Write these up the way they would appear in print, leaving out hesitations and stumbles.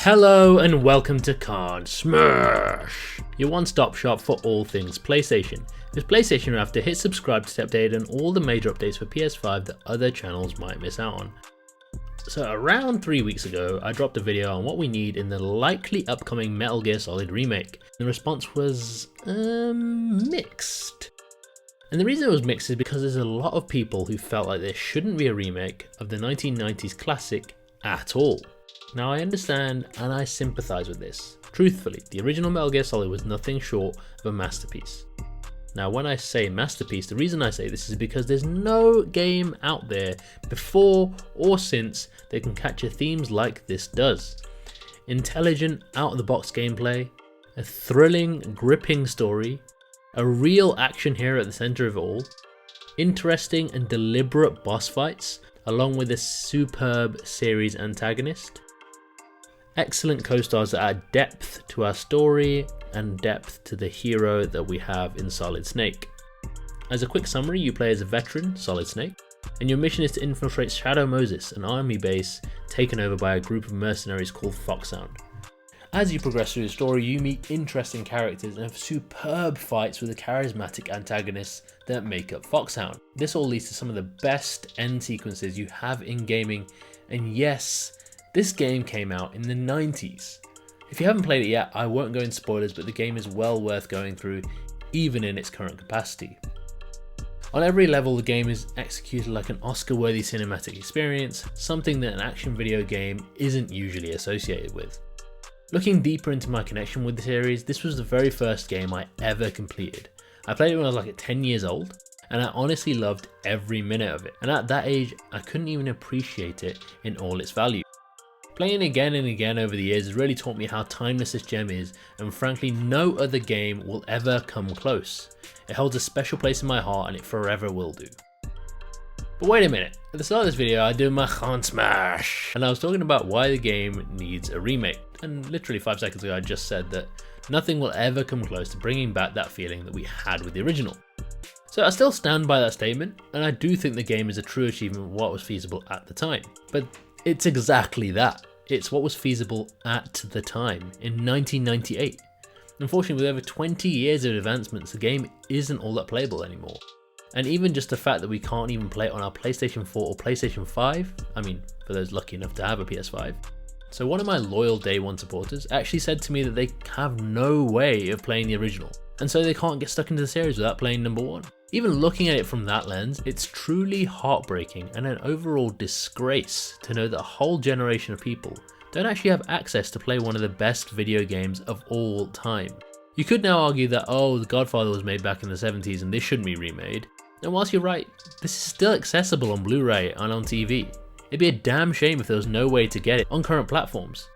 Hello and welcome to Card Smash, your one-stop shop for all things PlayStation. With PlayStation have to hit subscribe to stay updated on all the major updates for PS5 that other channels might miss out on. So around 3 weeks ago, I dropped a video on what we need in the likely upcoming Metal Gear Solid Remake. The response was mixed. And the reason it was mixed is because there's a lot of people who felt like there shouldn't be a remake of the 1990s classic at all. Now I understand and I sympathise with this. Truthfully, the original Metal Gear Solid was nothing short of a masterpiece. Now when I say masterpiece, the reason I say this is because there's no game out there before or since that can capture themes like this does. Intelligent, out-of-the-box gameplay, a thrilling, gripping story, a real action hero at the centre of it all, interesting and deliberate boss fights, along with a superb series antagonist, excellent co-stars that add depth to our story and depth to the hero that we have in Solid Snake. As a quick summary, you play as a veteran, Solid Snake, and your mission is to infiltrate Shadow Moses, an army base taken over by a group of mercenaries called Foxhound. As you progress through the story, you meet interesting characters and have superb fights with the charismatic antagonists that make up Foxhound. This all leads to some of the best end sequences you have in gaming, and yes, this game came out in the 90s. If you haven't played it yet, I won't go into spoilers, but the game is well worth going through, even in its current capacity. On every level, the game is executed like an Oscar-worthy cinematic experience, something that an action video game isn't usually associated with. Looking deeper into my connection with the series, this was the very first game I ever completed. I played it when I was like 10 years old, and I honestly loved every minute of it. And at that age, I couldn't even appreciate it in all its value. Playing again and again over the years has really taught me how timeless this gem is, and frankly no other game will ever come close. It holds a special place in my heart and it forever will do. But wait a minute, at the start of this video I did my Card Smash, and I was talking about why the game needs a remake, and literally 5 seconds ago I just said that nothing will ever come close to bringing back that feeling that we had with the original. So I still stand by that statement, and I do think the game is a true achievement of what was feasible at the time. But it's exactly that. It's what was feasible at the time, in 1998. Unfortunately, with over 20 years of advancements, the game isn't all that playable anymore. And even just the fact that we can't even play it on our PlayStation 4 or PlayStation 5, I mean, for those lucky enough to have a PS5. So one of my loyal Day One supporters actually said to me that they have no way of playing the original, and so they can't get stuck into the series without playing number one. Even looking at it from that lens, it's truly heartbreaking and an overall disgrace to know that a whole generation of people don't actually have access to play one of the best video games of all time. You could now argue that, oh, The Godfather was made back in the 70s and this shouldn't be remade. And whilst you're right, this is still accessible on Blu-ray and on TV. It'd be a damn shame if there was no way to get it on current platforms.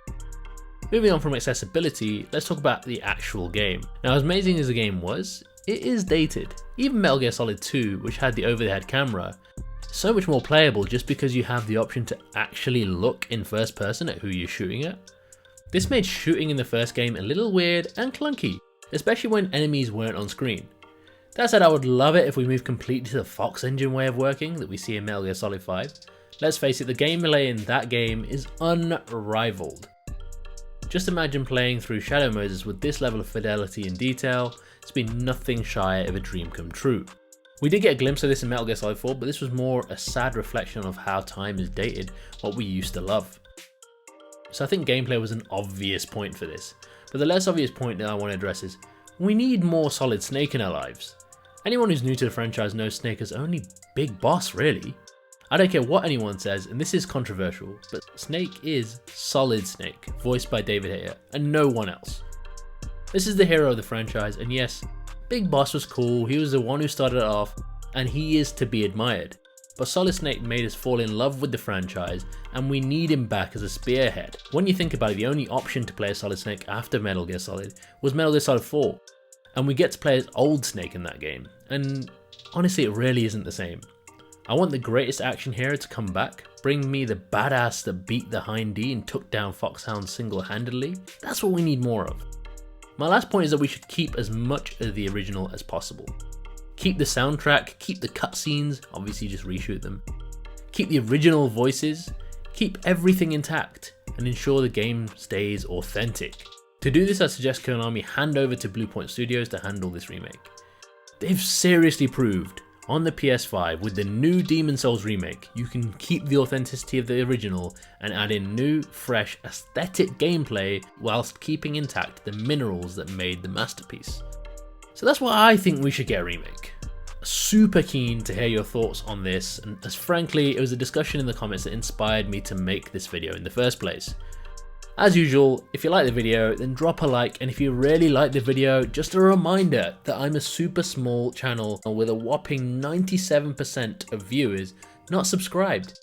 Moving on from accessibility, let's talk about the actual game. Now, as amazing as the game was, it is dated. Even Metal Gear Solid 2, which had the over-the-head camera, is so much more playable just because you have the option to actually look in first person at who you're shooting at. This made shooting in the first game a little weird and clunky, especially when enemies weren't on screen. That said, I would love it if we moved completely to the Fox engine way of working that we see in Metal Gear Solid 5. Let's face it, the gameplay in that game is unrivaled. Just imagine playing through Shadow Moses with this level of fidelity and detail. It's been nothing shy of a dream come true. We did get a glimpse of this in Metal Gear Solid 4, but this was more a sad reflection of how time has dated what we used to love. So I think gameplay was an obvious point for this, but the less obvious point that I want to address is we need more Solid Snake in our lives. Anyone who's new to the franchise knows Snake as only Big Boss, really. I don't care what anyone says, and this is controversial, but Snake is Solid Snake, voiced by David Hayter, and no one else. This is the hero of the franchise, and yes, Big Boss was cool, he was the one who started it off, and he is to be admired. But Solid Snake made us fall in love with the franchise, and we need him back as a spearhead. When you think about it, the only option to play as Solid Snake after Metal Gear Solid was Metal Gear Solid 4, and we get to play as old Snake in that game, and honestly it really isn't the same. I want the greatest action hero to come back, bring me the badass that beat the Hind D and took down Foxhound single-handedly. That's what we need more of. My last point is that we should keep as much of the original as possible. Keep the soundtrack, keep the cutscenes, obviously just reshoot them. Keep the original voices, keep everything intact. and ensure the game stays authentic. To do this, I suggest Konami hand over to Bluepoint Studios to handle this remake. They've seriously proved on the PS5 with the new Demon's Souls remake, you can keep the authenticity of the original and add in new, fresh, aesthetic gameplay whilst keeping intact the minerals that made the masterpiece. So that's why I think we should get a remake. Super keen to hear your thoughts on this, and as frankly, it was a discussion in the comments that inspired me to make this video in the first place. As usual, if you like the video, then drop a like, and if you really like the video, just a reminder that I'm a super small channel with a whopping 97% of viewers not subscribed.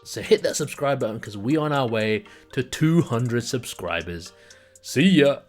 So hit that subscribe button because we're on our way to 200 subscribers. See ya!